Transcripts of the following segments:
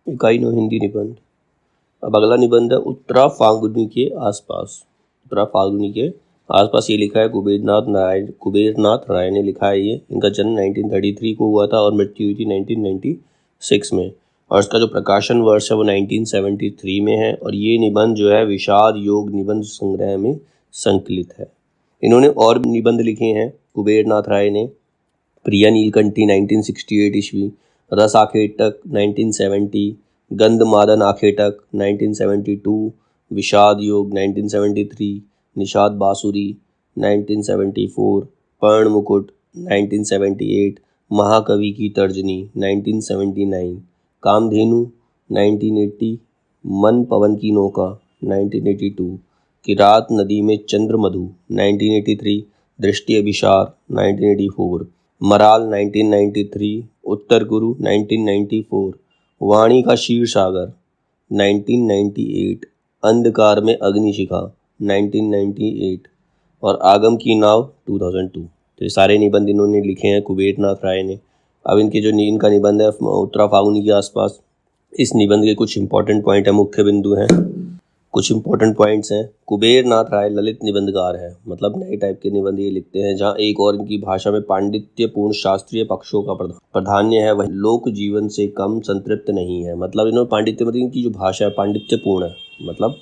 इकाई 9 हिंदी निबंध। अब अगला निबंध है उत्तरा फाल्गुनी के आसपास। उत्तरा फाल्गुनी के आसपास ये लिखा है कुबेरनाथ राय ने लिखा है। ये इनका जन्म 1933 को हुआ था और मृत्यु हुई थी 1996 में, और इसका जो प्रकाशन वर्ष है वो 1973 में है। और ये निबंध जो है विषाद योग निबंध संग्रह में संकलित है। इन्होंने और भी निबंध लिखे हैं कुबेरनाथ राय ने। प्रिया नीलकंठी 1968 ईस्वी, रस आखेटक 1970, गंधमादन आखेटक 1972, विषाद योग 1973, निषाद बांसुरी 1974, पर्ण मुकुट 1978, महाकवि की तर्जनी 1979, कामधेनु 1980, मन पवन की नौका 1982, किरात नदी में चंद्रमधु 1983, दृष्टि अभिसार 1984, मराल 1993, उत्तर गुरु 1994, वाणी का क्षीर सागर 1998, अंधकार में अग्निशिखा 1998 और आगम की नाव 2002। तो ये सारे निबंध इन्होंने लिखे हैं कुबेरनाथ राय ने। अब इनके जो इनका निबंध है उत्तरा फाल्गुनी के आसपास, इस निबंध के कुछ इंपॉर्टेंट पॉइंट है, मुख्य बिंदु हैं, कुछ इंपॉर्टेंट पॉइंट्स हैं। कुबेरनाथ राय ललित निबंधकार है, मतलब नए टाइप के निबंध ये लिखते हैं जहाँ एक और इनकी भाषा में पांडित्यपूर्ण शास्त्रीय पक्षों का प्राधान्य है, वह लोक जीवन से कम संतृप्त नहीं है। मतलब इन्होंने पांडित्य, मतलब इनकी जो भाषा है पांडित्यपूर्ण है, मतलब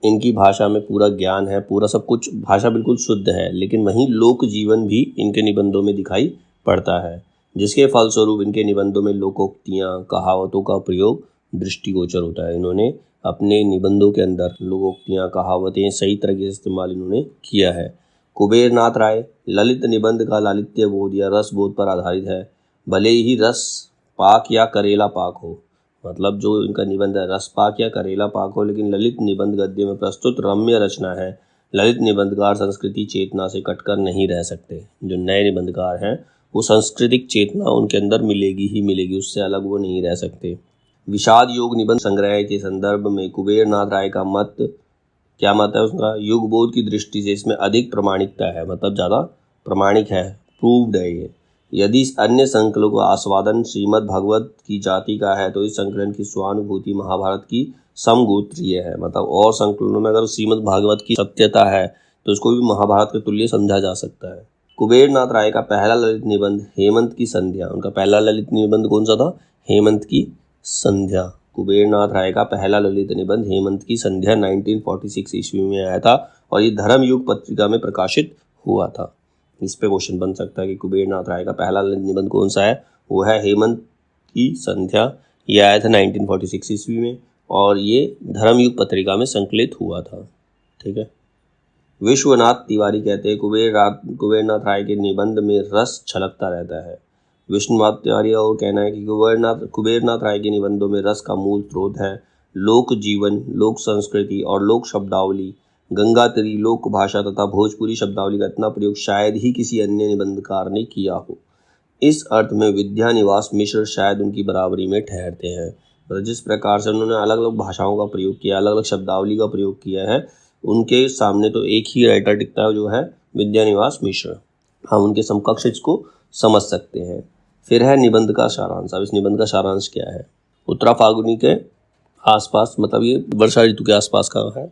इनकी भाषा में पूरा ज्ञान है, पूरा सब कुछ, भाषा बिल्कुल शुद्ध है, लेकिन वहीं लोक जीवन भी इनके निबंधों में दिखाई पड़ता है, जिसके फलस्वरूप इनके निबंधों में लोकोक्तियाँ कहावतों का प्रयोग दृष्टिगोचर होता है। इन्होंने अपने निबंधों के अंदर लोकोक्तियाँ कहावतें सही तरह से इस्तेमाल इन्होंने किया है। कुबेरनाथ राय ललित निबंध का लालित्य बोध या रस बोध पर आधारित है, भले ही रस पाक या करेला पाक हो। मतलब जो इनका निबंध है रस पाक या करेला पाक हो, लेकिन ललित निबंध गद्य में प्रस्तुत रम्य रचना है। ललित निबंधकार संस्कृति चेतना से कटकर नहीं रह सकते। जो नए निबंधकार हैं वो सांस्कृतिक चेतना उनके अंदर मिलेगी ही मिलेगी, उससे अलग वो नहीं रह सकते। विषाद योग निबंध संग्रह के संदर्भ में कुबेरनाथ राय का मत, क्या मत है उसका, युग बोध की दृष्टि से इसमें अधिक प्रमाणिकता है, मतलब ज़्यादा प्रमाणिक है, प्रूव्ड है ये। यदि इस अन्य संकलों का आस्वादन श्रीमद् भगवत की जाति का है तो इस संकलन की स्वानुभूति महाभारत की समगोत्रीय है। मतलब और संकलनों में अगर श्रीमद् भागवत की सत्यता है तो इसको भी महाभारत के तुल्य समझा जा सकता है। कुबेरनाथ राय का पहला ललित निबंध हेमंत की संध्या, उनका पहला ललित निबंध कौन सा था, हेमंत की संध्या। कुबेरनाथ राय का पहला ललित निबंध हेमंत की संध्या 1946 ईस्वी में आया था और ये धर्मयुग पत्रिका में प्रकाशित हुआ था। इस पे क्वेश्चन बन सकता है कि कुबेरनाथ राय का पहला ललित निबंध कौन सा है, वो है हेमंत की संध्या। ये आया था 1946 ईस्वी में और ये धर्मयुग पत्रिका में संकलित हुआ था। ठीक है। विश्वनाथ तिवारी कहते हैं कुबेरनाथ राय के निबंध में रस छलकता रहता है। विश्वनाथ तिवारी का और कहना है कि कुबेरनाथ राय के निबंधों में रस का मूल स्रोत है लोक जीवन, लोक संस्कृति और लोक शब्दावली। गंगातरी लोक भाषा तथा भोजपुरी शब्दावली का इतना प्रयोग शायद ही किसी अन्य निबंधकार ने किया हो। इस अर्थ में विद्यानिवास मिश्र शायद उनकी बराबरी में ठहरते हैं। तो जिस प्रकार से उन्होंने अलग अलग भाषाओं का प्रयोग किया, अलग अलग शब्दावली का प्रयोग किया है, उनके सामने तो एक ही राइटर टिकता है जो है विद्यानिवास मिश्र। हम उनके समकक्ष इसको समझ सकते हैं। फिर है निबंध का सारांश। अब इस निबंध का सारांश क्या है, उत्तरा फाल्गुनी के आसपास, मतलब ये वर्षा ऋतु के आसपास का है।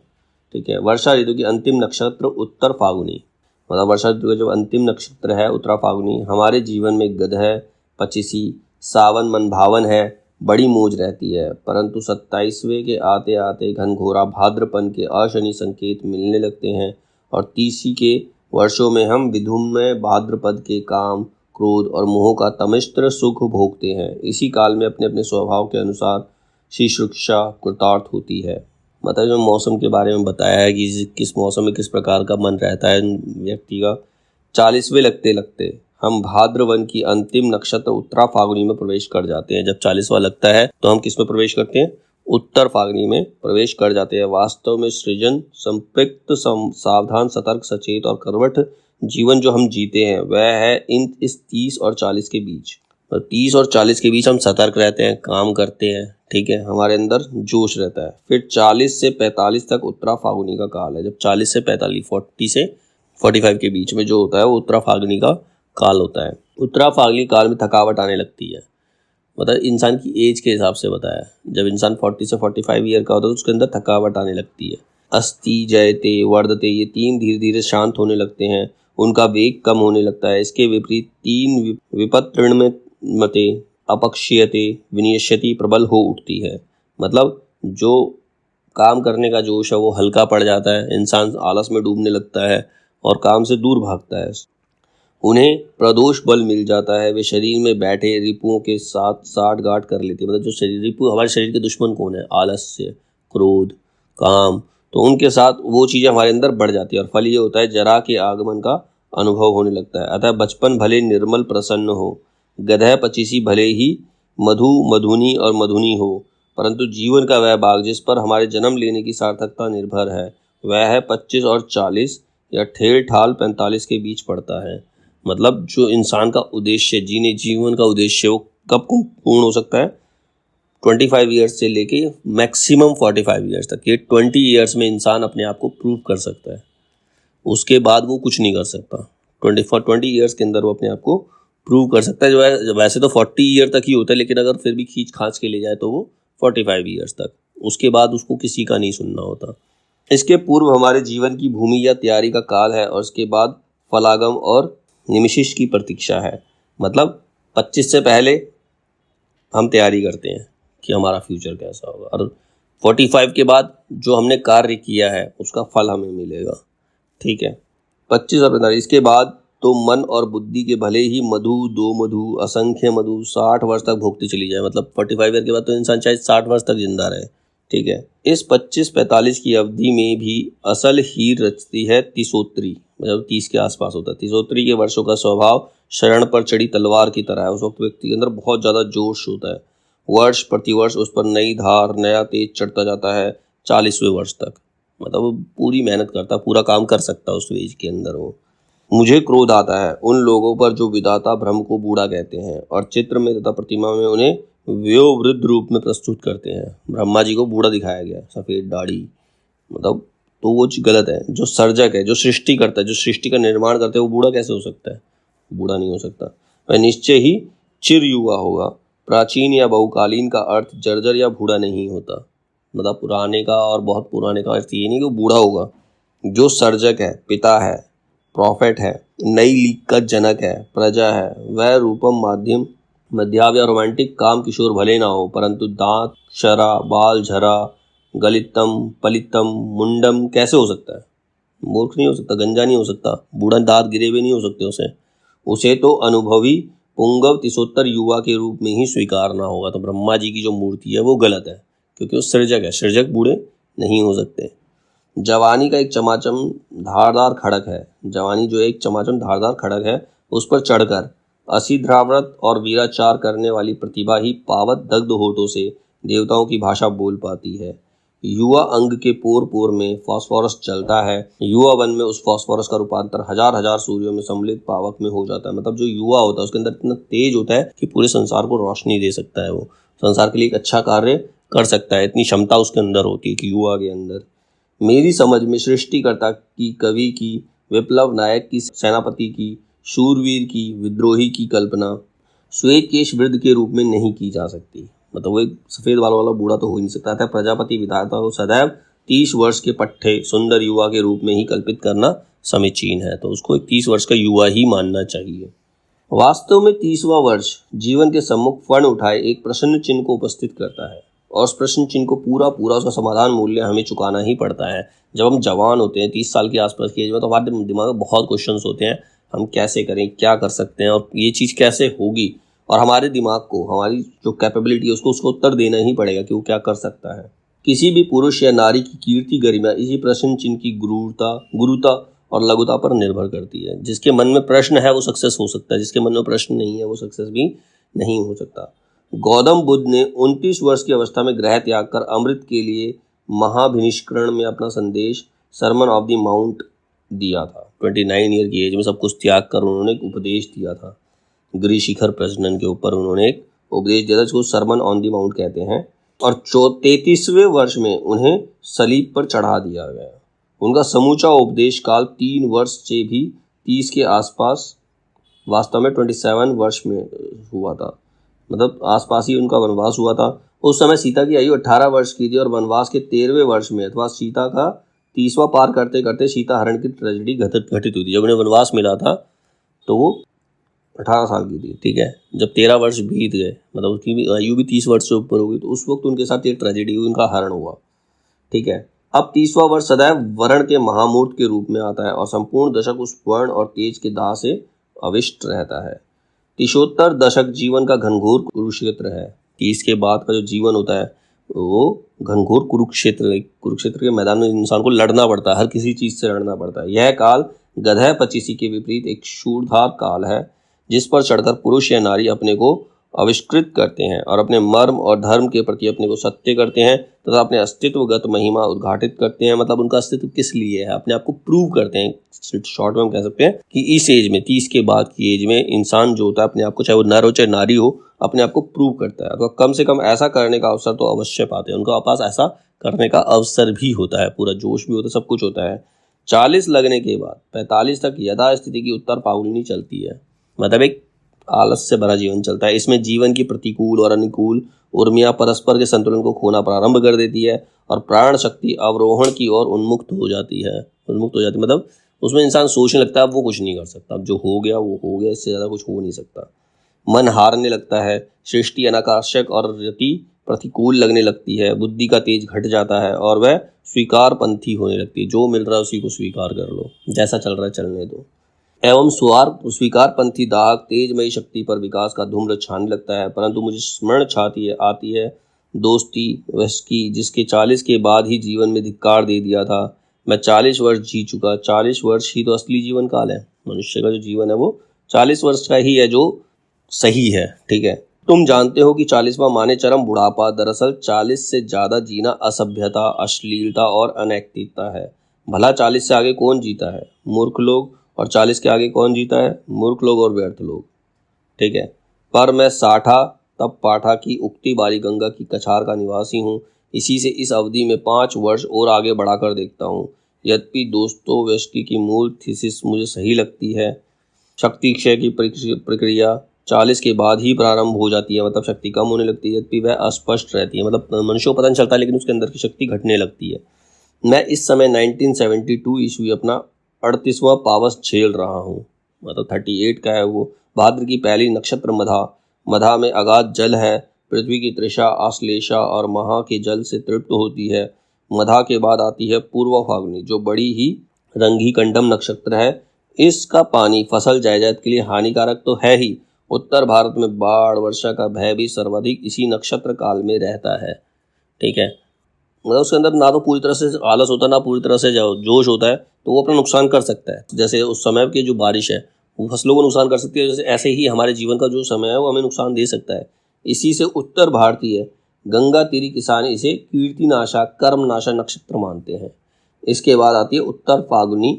ठीक है। वर्षा ऋतु की अंतिम नक्षत्र उत्तर फाल्गुनी, मतलब वर्षा ऋतु का जो अंतिम नक्षत्र है उत्तरा फाल्गुनी, हमारे जीवन में गदह, पचीसी, सावन मन भावन है, बड़ी मौज रहती है। परंतु 27वें के आते आते घनघोरा भाद्रपन के अशनि संकेत मिलने लगते हैं और 30 के वर्षों में हम विधुमय भाद्रपद के काम, क्रोध और मोह का तमिश्र सुख भोगते हैं। इसी काल में अपने अपने स्वभाव के अनुसार शिक्षा कृतार्थ होती है। मतलब जो मौसम के बारे में बताया है कि किस मौसम में किस प्रकार का मन रहता है व्यक्ति का। 40वें लगते लगते हम भाद्रवन की अंतिम नक्षत्र उत्तरा फाल्गुनी में प्रवेश कर जाते हैं। जब 40वां लगता है तो हम किस में प्रवेश करते हैं, उत्तर फाल्गुनी में प्रवेश कर जाते हैं। वास्तव में सृजन संपृक्त सावधान सतर्क सचेत और करवट जीवन जो हम जीते हैं वह है इस 30 और 40 के बीच। 30 और 40 के बीच हम सतर्क रहते हैं, काम करते हैं, ठीक है, हमारे अंदर जोश रहता है। फिर 40 से 45 तक उत्तरा फाल्गुनी का काल है। जब 40 से 45, 40 से 45 के बीच में जो होता है वो उत्तरा फाल्गुनी का काल होता है। उत्तरा फाल्गुनी काल में थकावट आने लगती है, मतलब इंसान की एज के हिसाब से बताया। जब इंसान 40 से 45 ईयर का होता है तो उसके अंदर थकावट आने लगती है। अस्ति जयते वर्धते, ये 3 धीरे धीरे शांत होने लगते हैं, उनका वेग कम होने लगता है। इसके विपरीत 3 विपत्रिणमते अपक्षीयते विनियस्यति प्रबल हो उठती है। मतलब जो काम करने का जोश है वो हल्का पड़ जाता है, इंसान आलस में डूबने लगता है और काम से दूर भागता है। उन्हें प्रदोष बल मिल जाता है, वे शरीर में बैठे रिपुओं के साथ साठगांठ कर लेती है। मतलब जो शरीर रिपु, हमारे शरीर के दुश्मन कौन है? आलस्य, क्रोध, काम। तो उनके साथ वो चीज़ें हमारे अंदर बढ़ जाती है और फल ये होता है जरा के आगमन का अनुभव होने लगता है। अतः बचपन भले निर्मल प्रसन्न हो, गदह पचीसी भले ही मधुनी और मधुनी हो, परंतु जीवन का वह भाग जिस पर हमारे जन्म लेने की सार्थकता निर्भर है वह है 25 और 40 या ठेल ठाल 45 के बीच पड़ता है। मतलब जो इंसान का उद्देश्य, जीवन का उद्देश्य, वो कब पूर्ण हो सकता है? 25 ईयर्स से लेके मैक्सिमम 45 ईयर्स तक। ये 20 ईयर्स में इंसान अपने आप को प्रूव कर सकता है, उसके बाद वो कुछ नहीं कर सकता। 20 ईयर्स के अंदर वो अपने आप को प्रूव कर सकता है। जो है वैसे तो 40 ईयर तक ही होता है, लेकिन अगर फिर भी खींच खांच के ले जाए तो वो 45 ईयर्स तक, उसके बाद उसको किसी का नहीं सुनना होता। इसके पूर्व हमारे जीवन की भूमि या तैयारी का काल है और इसके बाद फलागम और निमिशिश की प्रतीक्षा है। मतलब 25 से पहले हम तैयारी करते हैं कि हमारा फ्यूचर कैसा होगा, और 45 के बाद जो हमने कार्य किया है उसका फल हमें मिलेगा। ठीक है, 25 और 45 के बाद तो मन और बुद्धि के भले ही मधु, दो मधु, असंख्य मधु 60 वर्ष तक भोगती चली जाए। मतलब 45 ईयर के बाद तो इंसान चाहे 60 वर्ष तक जिंदा रहे। ठीक है, इस 25-45 की अवधि में भी असल हीर रचती है तिसोत्री, मतलब 30 के आसपास होता है। तिसोत्री के वर्षों का स्वभाव शरण पर चढ़ी तलवार की तरह है। उस वक्त व्यक्ति के अंदर बहुत ज़्यादा जोश होता है, वर्ष प्रतिवर्ष उस पर नई धार, नया तेज चढ़ता जाता है 40वें वर्ष तक। मतलब वो पूरी मेहनत करता, पूरा काम कर सकता है उस एज के अंदर वो। मुझे क्रोध आता है उन लोगों पर जो विधाता ब्रह्म को बूढ़ा कहते हैं और चित्र में तथा प्रतिमा में उन्हें वयोवृद्ध रूप में प्रस्तुत करते हैं। ब्रह्मा जी को बूढ़ा दिखाया गया, सफ़ेद दाढ़ी, मतलब तो वो चीज़ गलत है। जो सर्जक है, जो सृष्टि करता है, जो सृष्टि का निर्माण करता है, वो बूढ़ा कैसे हो सकता है? बूढ़ा नहीं हो सकता। वह निश्चय ही चिर युवा होगा। प्राचीन या बहुकालीन का अर्थ जर्जर या बूढ़ा नहीं होता। मतलब पुराने का और बहुत पुराने का अर्थ ये नहीं कि वो बूढ़ा होगा। जो सर्जक है, पिता है, प्रॉफिट है, नई लीग का जनक है, प्रजा है, वह रूपम माध्यम मध्याव या रोमांटिक काम किशोर भले ना हो, परंतु दांत शरा, बाल झरा, गलितम, पलितम, मुंडम कैसे हो सकता है? मूर्ख नहीं हो सकता, गंजा नहीं हो सकता, बूढ़ा दांत गिरे हुए नहीं हो सकते उसे तो अनुभवी पुंगव तिसोत्तर युवा के रूप में ही स्वीकारना होगा। तो ब्रह्मा जी की जो मूर्ति है वो गलत है, क्योंकि वो सृजक है, सृजक बूढ़े नहीं हो सकते। जवानी का एक चमाचम धारदार खड़क है, जवानी जो एक चमाचम धारदार खड़क है, उस पर चढ़कर असिध्राव्रत और वीराचार करने वाली प्रतिभा ही पावत दग्ध होठों से देवताओं की भाषा बोल पाती है। युवा अंग के पोर पोर में फास्फोरस चलता है। युवा वन में उस फास्फोरस का रूपांतर हजार हजार सूर्यों में सम्मिलित पावक में हो जाता है। मतलब जो युवा होता है उसके अंदर इतना तेज होता है कि पूरे संसार को रोशनी दे सकता है, वो संसार के लिए एक अच्छा कार्य कर सकता है। इतनी क्षमता उसके अंदर होती है कि युवा के अंदर। मेरी समझ में सृष्टिकर्ता की, कवि की, विप्लव नायक की, सेनापति की, शूरवीर की, विद्रोही की कल्पना श्वेत केश वृद्ध के रूप में नहीं की जा सकती। मतलब वो एक सफ़ेद बालों वाला बूढ़ा तो हो ही नहीं सकता था। प्रजापति विधाता को सदैव 30 वर्ष के पट्टे सुंदर युवा के रूप में ही कल्पित करना समीचीन है, तो उसको एक 30 वर्ष का युवा ही मानना चाहिए। वास्तव में 30वां वर्ष जीवन के सम्मुख फण उठाए एक प्रश्न चिन्ह को उपस्थित करता है, और उस प्रश्न चिन्ह को पूरा उसका समाधान मूल्य हमें चुकाना ही पड़ता है। जब हम जवान होते हैं 30 साल के आसपास की एज में, तो हमारे दिमाग में बहुत क्वेश्चन होते हैं, हम कैसे करें, क्या कर सकते हैं और ये चीज़ कैसे होगी, और हमारे दिमाग को, हमारी जो कैपेबिलिटी है उसको उत्तर देना ही पड़ेगा कि वो क्या कर सकता है। किसी भी पुरुष या नारी की कीर्ति गरिमा इसी प्रश्न चिन्ह की गुरुता और लघुता पर निर्भर करती है। जिसके मन में प्रश्न है वो सक्सेस हो सकता है, जिसके मन में प्रश्न नहीं है वो सक्सेस भी नहीं हो सकता। गौतम बुद्ध ने 29 वर्ष की अवस्था में ग्रह त्याग कर अमृत के लिए महाभिनिष्करण में अपना संदेश सरमन ऑफ द माउंट दिया था। 29 ईयर की एज में सब कुछ त्याग कर उन्होंने एक उपदेश दिया था। गिरि शिखर प्रजनन के ऊपर उन्होंने एक उपदेश दिया था, जिसको सरमन ऑन द माउंट कहते हैं। और 33वें वर्ष में उन्हें सलीब पर चढ़ा दिया गया। उनका समूचा उपदेश काल 3 वर्ष से भी 30 के आसपास, वास्तव में 27 वर्ष में हुआ था। मतलब आसपास ही उनका वनवास हुआ था। उस समय सीता की आयु 18 वर्ष की थी और वनवास के 13वें वर्ष में अथवा सीता का 30वां पार करते करते सीता हरण की ट्रेजेडी घटित हुई थी। जब उन्हें वनवास मिला था तो वो 18 साल की थी, ठीक है। जब 13 वर्ष बीत गए, मतलब उसकी भी आयु भी 30 वर्ष से ऊपर हो गई, तो उस वक्त उनके साथ ये ट्रेजेडी हुई, उनका हरण हुआ, ठीक है। अब 30वां वर्ष सदैव वर्ण के महामूर्त के रूप में आता है और संपूर्ण दशक उस वर्ण और तेज के दाह से अविष्ट रहता है। 30 दशक जीवन का घनघोर कुरुक्षेत्र है। 30 के बाद का जो जीवन होता है वो घनघोर कुरुक्षेत्र के मैदान में इंसान को लड़ना पड़ता है, हर किसी चीज से लड़ना पड़ता है। यह काल गधे पचीसी के विपरीत एक शूरधार काल है, जिस पर चढ़कर पुरुष या नारी अपने को आविष्कृत करते हैं और अपने मर्म और धर्म के प्रति अपने को सत्य करते हैं तथा अपने अस्तित्वगत महिमा उद्घाटित करते हैं। मतलब उनका अस्तित्व किस लिए है, अपने आप को प्रूव करते हैं। शॉर्ट में हम कह सकते हैं कि इस एज में, 30 के बाद की एज में इंसान जो होता है अपने आप को, चाहे वो नर हो चाहे नारी हो, अपने आप को प्रूव करता है। तो कम से कम ऐसा करने का अवसर तो अवश्य पाते हैं, उनका पास ऐसा करने का अवसर भी होता है, पूरा जोश भी होता है, सब कुछ होता है। 40 लगने के बाद 45 तक यथास्थिति की उत्तर फाल्गुनी चलती है, मतलब एक आलस से भरा जीवन चलता है। इसमें जीवन की प्रतिकूल और अनुकूल उर्मियां परस्पर के संतुलन को खोना प्रारंभ कर देती है और प्राण शक्ति अवरोहण की ओर उन्मुक्त हो जाती है। मतलब उसमें इंसान सोचने लगता है अब वो कुछ नहीं कर सकता, अब जो हो गया वो हो गया, इससे ज़्यादा कुछ हो नहीं सकता। मन हारने लगता है, सृष्टि अनाकर्षक और रति प्रतिकूल लगने लगती है, बुद्धि का तेज घट जाता है और वह स्वीकार पंथी होने लगती है। जो मिल रहा है उसी को स्वीकार कर लो, जैसा चल रहा है चलने दो। एवं स्वीकार पंथी दाहक तेजमयी शक्ति पर विकास का धूम्र छाने लगता है। परंतु मुझे स्मरण आती है दोस्ती की, जिसके 40 के बाद ही जीवन में धिक्कार दे दिया था। मैं 40 वर्ष जी चुका। 40 वर्ष ही तो असली जीवन काल है। मनुष्य का जो जीवन है वो 40 वर्ष का ही है जो सही है, ठीक है। तुम जानते हो कि 40वां माने चरम बुढ़ापा। दरअसल 40 से ज्यादा जीना असभ्यता, अश्लीलता और अनैतिकता है। भला 40 से आगे कौन जीता है? मूर्ख लोग। और 40 के आगे कौन जीता है? मूर्ख लोग और व्यर्थ लोग, ठीक है। पर मैं साठा तब पाठा की उक्ति बारी गंगा की कछार का निवासी हूँ। इसी से इस अवधि में 5 वर्ष और आगे बढ़ाकर देखता हूँ। यद्यपि दोस्तों व्यष्टि की मूल थीसिस मुझे सही लगती है। शक्ति क्षय की प्रक्रिया 40 के बाद ही प्रारंभ हो जाती है, मतलब शक्ति कम होने लगती है, यद्यपि वह अस्पष्ट रहती है, मतलब मनुष्य को पता नहीं चलता लेकिन उसके अंदर की शक्ति घटने लगती है। मैं इस समय 1972 ईस्वी अपना 38वां पावस झेल रहा हूँ, मतलब 38 का है वो। भाद्र की पहली नक्षत्र मधा में अगाध जल है। पृथ्वी की तृषा, आश्लेषा और महा के जल से तृप्त होती है। मधा के बाद आती है पूर्व फाल्गुनी, जो बड़ी ही रंगी कंडम नक्षत्र है। इसका पानी फसल जायदाद के लिए हानिकारक तो है ही, उत्तर भारत में बाढ़ वर्षा का भय भी सर्वाधिक इसी नक्षत्र काल में रहता है, ठीक है। मतलब उसके अंदर ना तो पूरी तरह से आलस होता है, ना पूरी तरह से जोश होता है, तो वो अपना नुकसान कर सकता है। जैसे उस समय की जो बारिश है वो फसलों को नुकसान कर सकती है, जैसे ऐसे ही हमारे जीवन का जो समय है वो हमें नुकसान दे सकता है। इसी से उत्तर भारतीय गंगा तीरी किसान इसे कीर्तिनाशा कर्मनाशा नक्षत्र मानते हैं। इसके बाद आती है उत्तर फाल्गुनी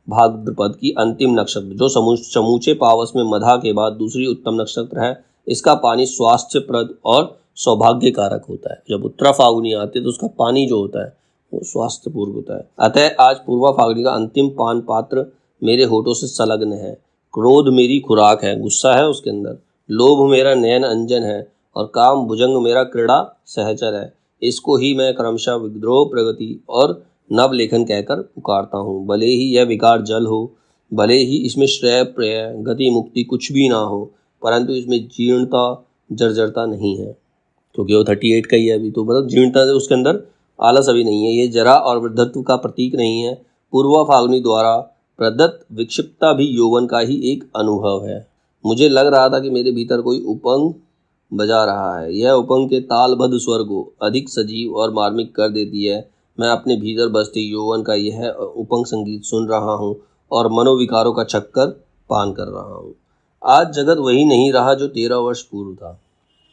भाद्रपद की अंतिम नक्षत्र, जो समूचे पावस में मधा के बाद दूसरी उत्तम नक्षत्र है। इसका पानी स्वास्थ्यप्रद और सौभाग्य कारक होता है। जब उत्तरा फाल्गुनी आती है तो उसका पानी जो होता है वो स्वास्थ्यपूर्ण होता है। अतः आज पूर्वा फाल्गुनी का अंतिम पान पात्र मेरे होठों से संलग्न है। क्रोध मेरी खुराक है, गुस्सा है उसके अंदर। लोभ मेरा नयन अंजन है और काम भुजंग मेरा क्रीड़ा सहचर है। इसको ही मैं क्रमशः विद्रोह, प्रगति और नव लेखन कहकर पुकारता हूँ। भले ही यह विकार जल हो, भले ही इसमें श्रेय प्रेय गति मुक्ति कुछ भी ना हो, परंतु इसमें जीर्णता जर्जरता नहीं है, क्योंकि वो 38 का ही है अभी, तो मतलब जीर्णता से उसके अंदर आलस अभी नहीं है। ये जरा और वृद्धत्व का प्रतीक नहीं है। पूर्वा फाल्गुनी द्वारा प्रदत्त विक्षिप्तता भी यौवन का ही एक अनुभव है। मुझे लग रहा था कि मेरे भीतर कोई उपंग बजा रहा है। यह उपंग के तालबद्ध स्वर को अधिक सजीव और मार्मिक कर देती है। मैं अपने भीतर बसते यौवन का यह उपंग संगीत सुन रहा हूँ और मनोविकारों का चक्कर पान कर रहा हूँ। आज जगत वही नहीं रहा जो 13 वर्ष पूर्व था।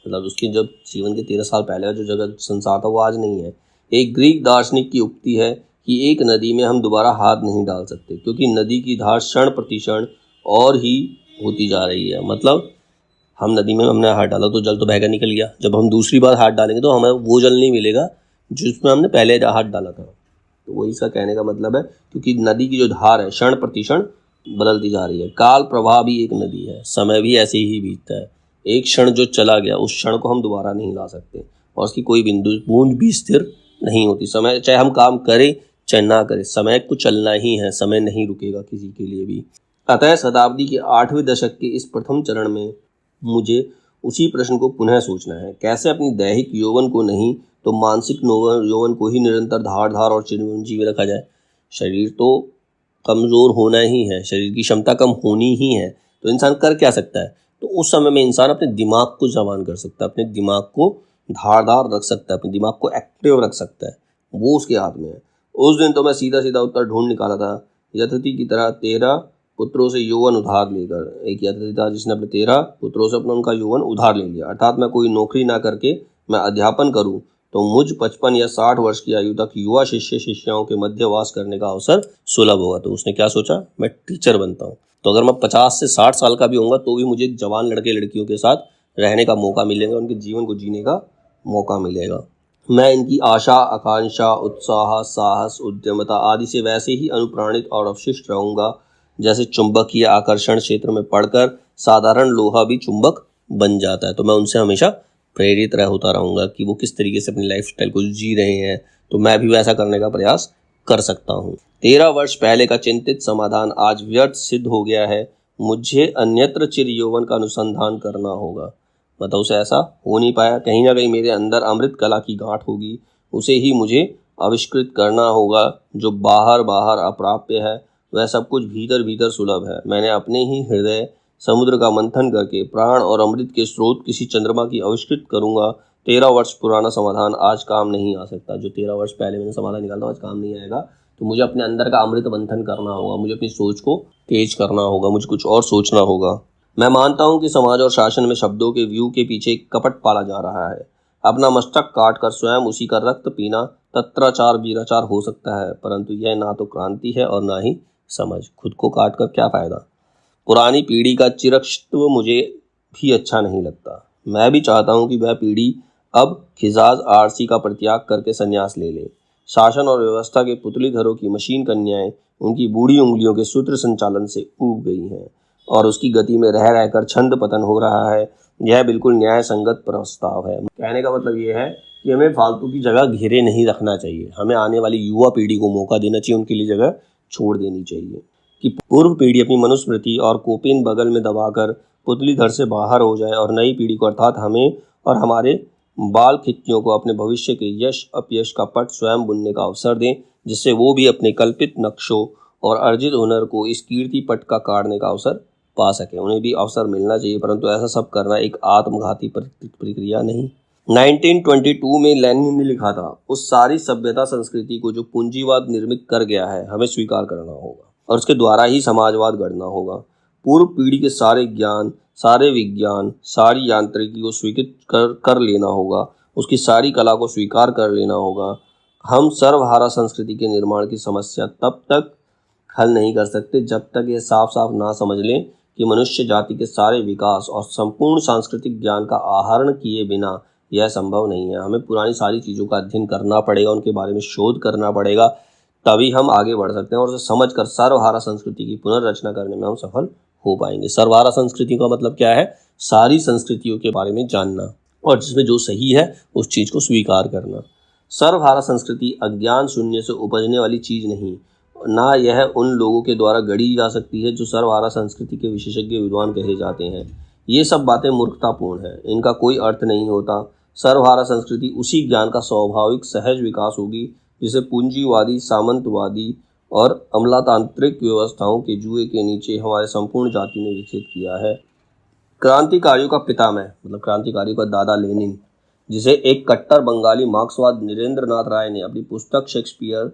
मतलब उसकी जब जीवन के 13 साल पहले का जो जगत संसार था वो आज नहीं है। एक ग्रीक दार्शनिक की उक्ति है कि एक नदी में हम दोबारा हाथ नहीं डाल सकते, क्योंकि नदी की धार क्षण प्रतिक्षण और ही होती जा रही है। मतलब हम नदी में हमने हाथ डाला तो जल तो बहकर निकल गया, जब हम दूसरी बार हाथ डालेंगे तो हमें वो जल नहीं मिलेगा जिसमें हमने पहले हाथ डाला था। तो वही इसका कहने का मतलब है, क्योंकि नदी की जो धार है क्षण प्रतिक्षण बदलती जा रही है। काल प्रवाह भी एक नदी है, समय भी ऐसे ही बीतता है। एक क्षण जो चला गया उस क्षण को हम दोबारा नहीं ला सकते और उसकी कोई बिंदु बूंद भी स्थिर नहीं होती। समय चाहे हम काम करें चाहे ना करें, समय को चलना ही है, समय नहीं रुकेगा किसी के लिए भी। अतः शताब्दी के 8वें दशक के इस प्रथम चरण में मुझे उसी प्रश्न को पुनः सोचना है, कैसे अपनी दैहिक यौवन को नहीं तो मानसिक यौवन को ही निरंतर धार और चिरंजीवी रखा जाए। शरीर तो कमज़ोर होना ही है, शरीर की क्षमता कम होनी ही है, तो इंसान कर क्या सकता है? तो उस समय में इंसान अपने दिमाग को जवान कर सकता है, अपने दिमाग को धारदार रख सकता है, अपने दिमाग को एक्टिव रख सकता है, वो उसके हाथ में है। उस दिन तो मैं सीधा सीधा उत्तर ढूंढ निकाला था, यथति की तरह 13 पुत्रों से यौवन उधार लेकर। एक यथति था जिसने अपने 13 पुत्रों से अपना उनका यौवन उधार ले लिया, अर्थात मैं कोई नौकरी ना करके मैं अध्यापन करूं तो मुझ 55 या 60 वर्ष की आयु तक युवा शिष्य शिष्याओं के मध्य वास करने का अवसर सुलभ होगा। तो उसने क्या सोचा, मैं टीचर बनता हूँ, तो अगर मैं 50 से 60 साल का भी होऊंगा तो भी मुझे जवान लड़के लड़कियों के साथ रहने का मौका मिलेगा, उनके जीवन को जीने का मौका मिलेगा। मैं इनकी आशा आकांक्षा उत्साह साहस उद्यमता आदि से वैसे ही अनुप्राणित और अवशिष्ट रहूंगा जैसे चुंबकीय आकर्षण क्षेत्र में पड़कर साधारण लोहा भी चुंबक बन जाता है। तो मैं उनसे हमेशा प्रेरित होता रहूँगा कि वो किस तरीके से अपनी लाइफस्टाइल को जी रहे हैं, तो मैं भी वैसा करने का प्रयास कर सकता हूँ। 13 वर्ष पहले का चिंतित समाधान आज व्यर्थ सिद्ध हो गया है, मुझे अन्यत्र चिर यौवन का अनुसंधान करना होगा। मतलब उसे ऐसा हो नहीं पाया, कहीं ना कहीं मेरे अंदर अमृत कला की गांठ होगी, उसे ही मुझे आविष्कृत करना होगा। जो बाहर अप्राप्य है वह सब कुछ भीतर भीतर सुलभ है। मैंने अपने ही हृदय समुद्र का मंथन करके प्राण और अमृत के स्रोत किसी चंद्रमा की आविष्कृत करूंगा। 13 वर्ष पुराना समाधान आज काम नहीं आ सकता। जो 13 वर्ष पहले मैंने समाधान निकाला आज काम नहीं आएगा, तो मुझे अपने अंदर का अमृत मंथन करना होगा, मुझे अपनी सोच को तेज करना होगा, मुझे कुछ और सोचना होगा। मैं मानता हूँ कि समाज और शासन में शब्दों के व्यू के पीछे एक कपट पाला जा रहा है। अपना मस्तक काट कर स्वयं उसी का रक्त पीना तत्राचार वीराचार हो सकता है, परंतु यह ना तो क्रांति है और ना ही समझ। खुद को काट कर क्या फायदा। पुरानी पीढ़ी का चिरक्षित्व मुझे भी अच्छा नहीं लगता। मैं भी चाहता हूँ कि वह पीढ़ी अब खिजाज आरसी का परित्याग करके संन्यास ले ले। शासन और व्यवस्था के पुतलीधरों की मशीन कन्याएं उनकी बूढ़ी उंगलियों के सूत्र संचालन से ऊब गई हैं और उसकी गति में रह रहकर छंद पतन हो रहा है। यह बिल्कुल न्याय संगत प्रस्ताव है। कहने का मतलब यह है कि हमें फालतू की जगह घेरे नहीं रखना चाहिए, हमें आने वाली युवा पीढ़ी को मौका देना चाहिए, उनके लिए जगह छोड़ देनी चाहिए कि पूर्व पीढ़ी अपनी मनुस्मृति और कोपिन बगल में दबाकर पुतलीधर से बाहर हो जाए और नई पीढ़ी को अर्थात हमें और हमारे बाल खिच्चियों को अपने भविष्य के यश अपयश का पट स्वयं बुनने का अवसर दें, जिससे वो भी अपने कल्पित नक्शों और अर्जित हुनर को इस कीर्ति पट का काटने का अवसर पा सके। उन्हें भी अवसर मिलना चाहिए, परंतु ऐसा सब करना एक आत्मघाती प्रक्रिया नहीं। 1922 में लेनिन ने लिखा था, उस सारी सभ्यता संस्कृति को जो पूंजीवाद निर्मित कर गया है हमें स्वीकार करना होगा और उसके द्वारा ही समाजवाद गढ़ना होगा। पूर्व पीढ़ी के सारे ज्ञान, सारे विज्ञान, सारी यांत्रिकी को स्वीकृत कर लेना होगा, उसकी सारी कला को स्वीकार कर लेना होगा। हम सर्वहारा संस्कृति के निर्माण की समस्या तब तक हल नहीं कर सकते जब तक ये साफ साफ ना समझ लें कि मनुष्य जाति के सारे विकास और संपूर्ण सांस्कृतिक ज्ञान का आहरण किए बिना यह संभव नहीं है। हमें पुरानी सारी चीज़ों का अध्ययन करना पड़ेगा, उनके बारे में शोध करना पड़ेगा, तभी हम आगे बढ़ सकते हैं और उसे समझकर सर्वहारा संस्कृति की पुनर्रचना करने में हम सफल हो पाएंगे। सर्वहारा संस्कृति का मतलब क्या है? सारी संस्कृतियों के बारे में जानना और जिसमें जो सही है उस चीज़ को स्वीकार करना। सर्वहारा संस्कृति अज्ञान शून्य से उपजने वाली चीज़ नहीं, ना यह उन लोगों के द्वारा गढ़ी जा सकती है जो सर्वहारा संस्कृति के विशेषज्ञ विद्वान कहे जाते हैं। ये सब बातें मूर्खतापूर्ण हैं, इनका कोई अर्थ नहीं होता। सर्वहारा संस्कृति उसी ज्ञान का स्वाभाविक सहज विकास होगी जिसे पूंजीवादी, सामंतवादी और अमलातांत्रिक व्यवस्थाओं के जुए के नीचे हमारे संपूर्ण जाति ने विकसित किया है। क्रांतिकारियों का पितामह मतलब क्रांतिकारियों का दादा लेनिन, जिसे एक कट्टर बंगाली मार्क्सवाद नरेंद्र नाथ राय ने अपनी पुस्तक शेक्सपियर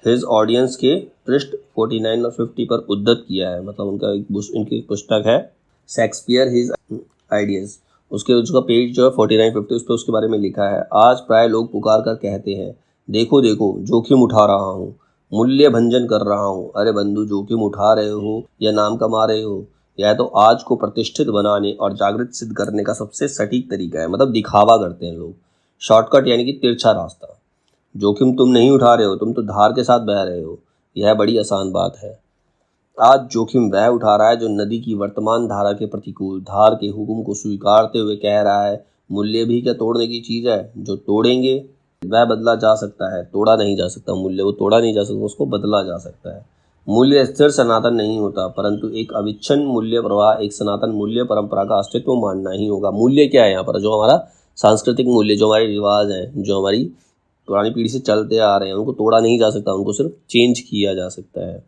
हिज ऑडियंस के पृष्ठ 49 और 50 पर उद्धत किया है। मतलब उनकी पुस्तक है शेक्सपियर हिज आइडियज, उसका पेज जो है 49-50 उस पर उसके बारे में लिखा है। आज प्राय लोग पुकार कर कहते हैं, देखो देखो जोखिम उठा रहा हूँ, मूल्य भंजन कर रहा हूँ। अरे बंधु, जोखिम उठा रहे हो या नाम कमा रहे हो, यह तो आज को प्रतिष्ठित बनाने और जागृत सिद्ध करने का सबसे सटीक तरीका है। मतलब दिखावा करते हैं लोग, शॉर्टकट यानी कि तिरछा रास्ता। जोखिम तुम नहीं उठा रहे हो, तुम तो धार के साथ बह रहे हो, यह बड़ी आसान बात है। आज जोखिम वह उठा रहा है जो नदी की वर्तमान धारा के प्रतिकूल धार के हुक्म को स्वीकारते हुए कह रहा है, मूल्य भी क्या तोड़ने की चीज़ है? जो तोड़ेंगे वह बदला जा सकता है, तोड़ा नहीं जा सकता। मूल्य को तोड़ा नहीं जा सकता, उसको बदला जा सकता है। मूल्य स्थिर सनातन नहीं होता, परंतु एक अविच्छिन्न मूल्य प्रवाह, एक सनातन मूल्य परंपरा का अस्तित्व मानना ही होगा। मूल्य क्या है यहाँ पर? जो हमारा सांस्कृतिक मूल्य, जो हमारे रिवाज हैं, जो हमारी पुरानी पीढ़ी से चलते आ रहे हैं, उनको तोड़ा नहीं जा सकता, उनको सिर्फ चेंज किया जा सकता है।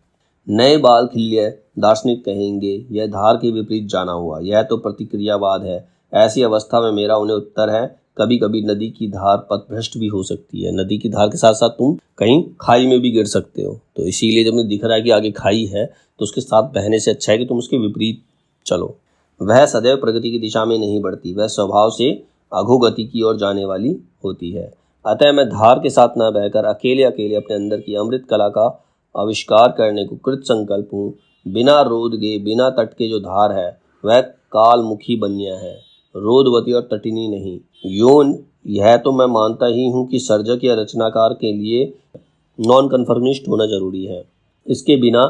नए बाल खिल्य दार्शनिक कहेंगे यह धार के विपरीत जाना हुआ, यह तो प्रतिक्रियावाद है। ऐसी अवस्था में मेरा उन्हें उत्तर है, कभी कभी नदी की धार पथभ्रष्ट भी हो सकती है। नदी की धार के साथ साथ तुम कहीं खाई में भी गिर सकते हो। तो इसीलिए जब तुम्हें दिख रहा है कि आगे खाई है तो उसके साथ बहने से अच्छा है कि तुम उसके विपरीत चलो। वह सदैव प्रगति की दिशा में नहीं बढ़ती, वह स्वभाव से अधोगति की ओर जाने वाली होती है। अतः मैं धार के साथ न बहकर अकेले अकेले अपने अंदर की अमृत कला का आविष्कार करने को कृत संकल्प हूँ। बिना रोध के, बिना तट के जो धार है वह कालमुखी बनिया है, रोधवती और तटिनी नहीं। योन यह तो मैं मानता ही हूँ कि सर्जक या रचनाकार के लिए नॉन कन्फर्मिस्ट होना जरूरी है। इसके बिना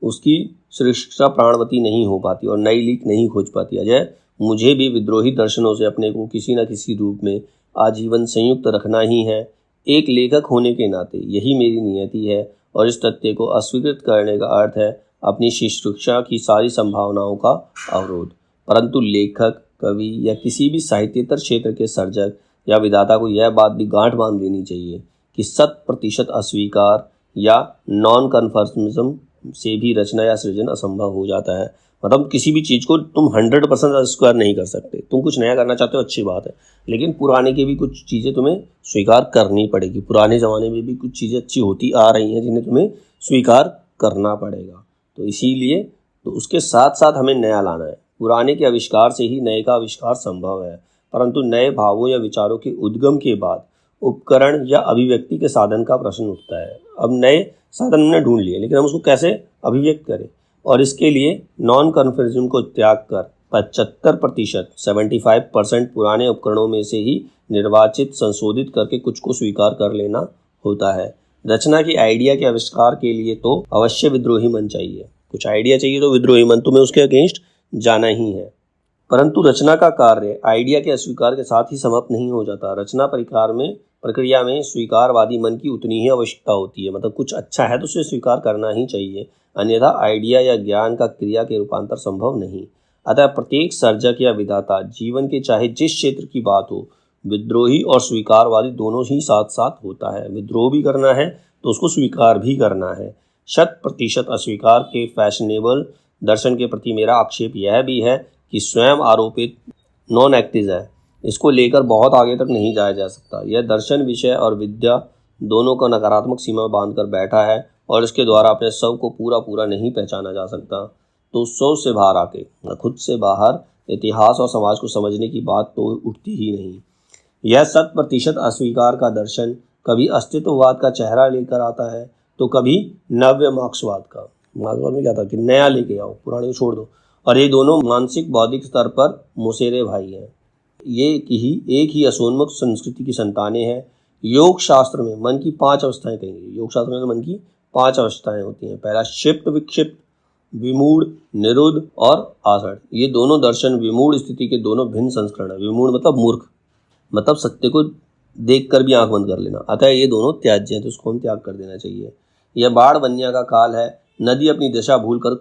उसकी सृष्टा प्राणवती नहीं हो पाती और नई लीक नहीं खोज पाती। अजय, मुझे भी विद्रोही दर्शनों से अपने को किसी न किसी रूप में आजीवन संयुक्त रखना ही है। एक लेखक होने के नाते यही मेरी नियति है और इस तथ्य को अस्वीकृत करने का अर्थ है अपनी शिक्षा की सारी संभावनाओं का अवरोध। परंतु लेखक, कवि या किसी भी साहित्येतर क्षेत्र के सर्जक या विधाता को यह बात भी गांठ बांध लेनी चाहिए कि 100% अस्वीकार या नॉन कन्फर्मिज्म से भी रचना या सृजन असंभव हो जाता है। मतलब किसी भी चीज़ को तुम 100% अस्वीकार नहीं कर सकते। तुम कुछ नया करना चाहते हो, अच्छी बात है, लेकिन पुराने की भी कुछ चीज़ें तुम्हें स्वीकार करनी पड़ेगी। पुराने ज़माने में भी कुछ चीज़ें अच्छी होती आ रही हैं जिन्हें तुम्हें स्वीकार करना पड़ेगा। तो इसीलिए तो उसके साथ साथ हमें नया लाना है। पुराने के आविष्कार से ही नए का आविष्कार संभव है, परंतु नए भावों या विचारों के उद्गम के बाद उपकरण या अभिव्यक्ति के साधन का प्रश्न उठता है। अब नए साधन हमने ढूंढ लिए, लेकिन हम उसको कैसे अभिव्यक्त करें? और इसके लिए नॉन कन्फर्मिज्म को त्याग कर 75% 75% पुराने उपकरणों में से ही निर्वाचित संशोधित करके कुछ को स्वीकार कर लेना होता है। रचना की आइडिया के आविष्कार के लिए तो अवश्य विद्रोही मन चाहिए। कुछ आइडिया चाहिए तो विद्रोही मन, तुम्हें उसके अगेंस्ट जाना ही है। परंतु रचना का कार्य आइडिया के अस्वीकार के साथ ही समाप्त नहीं हो जाता। रचना प्रक्रिया में स्वीकारवादी मन की उतनी ही आवश्यकता होती है। मतलब कुछ अच्छा है तो उसे स्वीकार करना ही चाहिए, अन्यथा आइडिया या ज्ञान का क्रिया के रूपांतर संभव नहीं। अतः प्रत्येक सर्जक या विधाता जीवन के चाहे जिस क्षेत्र की बात हो, विद्रोही और स्वीकारवादी दोनों ही साथ साथ होता है। विद्रोह भी करना है तो उसको स्वीकार भी करना है। 100% अस्वीकार के फैशनेबल दर्शन के प्रति मेरा आक्षेप यह भी है कि स्वयं आरोपित नॉन एक्टिव है। इसको लेकर बहुत आगे तक नहीं जाया जा सकता। यह दर्शन विषय और विद्या दोनों का नकारात्मक सीमा में बांध कर बैठा है और इसके द्वारा अपने स्व को पूरा नहीं पहचाना जा सकता। तो स्व से बाहर आके, खुद से बाहर इतिहास और समाज को समझने की बात तो उठती ही नहीं। यह 100% अस्वीकार का दर्शन कभी अस्तित्ववाद का चेहरा लेकर आता है तो कभी नव्य मार्क्सवाद का। मार्क्सवाद में क्या था कि नया लेके आओ, पुराने को छोड़ दो। और ये दोनों मानसिक बौद्धिक स्तर पर मुसेरे भाई हैं। ये एक ही असोन्मुख संस्कृति की संतानें हैं। योग शास्त्र में मन की 5 अवस्थाएं कहेंगे। योग शास्त्र में तो मन की 5 अवस्थाएं होती हैं। पहला क्षिप्त, विक्षिप्त, विमूढ़, निरुद्ध और आसड़। ये दोनों दर्शन विमूढ़ स्थिति के दोनों भिन्न संस्करण है। विमूढ़ मतलब मूर्ख, मतलब सत्य को देखकर भी आंख बंद कर लेना। अतः ये दोनों त्याज्य हैं, तो उसको हम त्याग कर देना चाहिए। यह बाढ़ बन्या का काल है। नदी अपनी दिशा भूलकर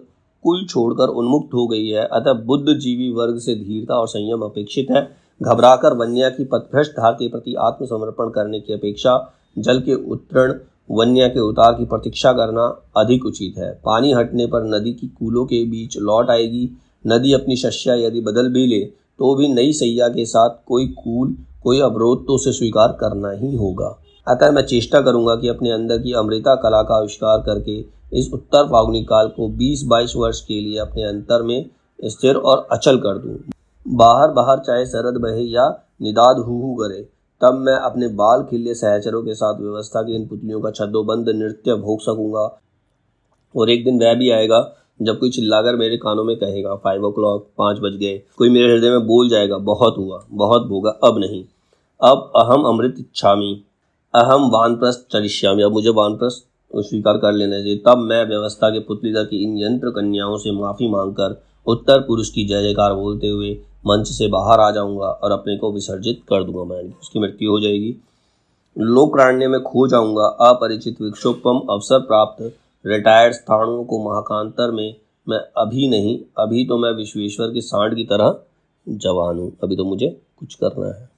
कुल छोड़कर उन्मुक्त हो गई है। अतः बुद्ध जीवी वर्ग से धीरता और संयम अपेक्षित है। घबराकर वन्या की पथभ्रष्ट धार के प्रति आत्मसमर्पण करने की अपेक्षा जल के उत्तरण, वन्या के उतार की प्रतीक्षा करना अधिक उचित है। पानी हटने पर नदी की कूलों के बीच लौट आएगी। नदी अपनी शस्या यदि बदल भी ले तो भी नई सैया के साथ कोई कूल, कोई अवरोध तो उसे स्वीकार करना ही होगा। अतः मैं चेष्टा करूंगा कि अपने अंदर की अमृता कला का आविष्कार करके इस उत्तर फाल्गुनी काल को 20-22 वर्ष के लिए अपने अंतर में स्थिर और अचल कर दूं। बाहर चाहे शरद बहे या निदाद हू करे, तब मैं अपने बाल खिले सहचरों के साथ व्यवस्था की इन पुतलियों का छद्मबंद नृत्य भोग सकूंगा। और एक दिन वह भी आएगा जब कोई चिल्लाकर मेरे कानों में कहेगा 5 o'clock, 5 बज गए। कोई मेरे हृदय में बोल जाएगा बहुत हुआ, बहुत भोगा, अब नहीं। अब अहम अमृत इच्छामि, अहम वानप्रस्थ चरिष्यामि। अब मुझे वानप्रस्थ स्वीकार कर लेना चाहिए। तब मैं व्यवस्था के पुतलीधर की इन यंत्र कन्याओं से माफ़ी मांगकर उत्तर पुरुष की जय जयकार बोलते हुए मंच से बाहर आ जाऊंगा और अपने को विसर्जित कर दूंगा। मैं उसकी मृत्यु हो जाएगी। लोकराण्य में खो जाऊंगा। अपरिचित विक्षोभम अवसर प्राप्त रिटायर्ड स्थाणुओं को महाकांतर में मैं अभी नहीं, अभी तो मैं विश्वेश्वर के सांड की तरह जवान हूँ, अभी तो मुझे कुछ करना है।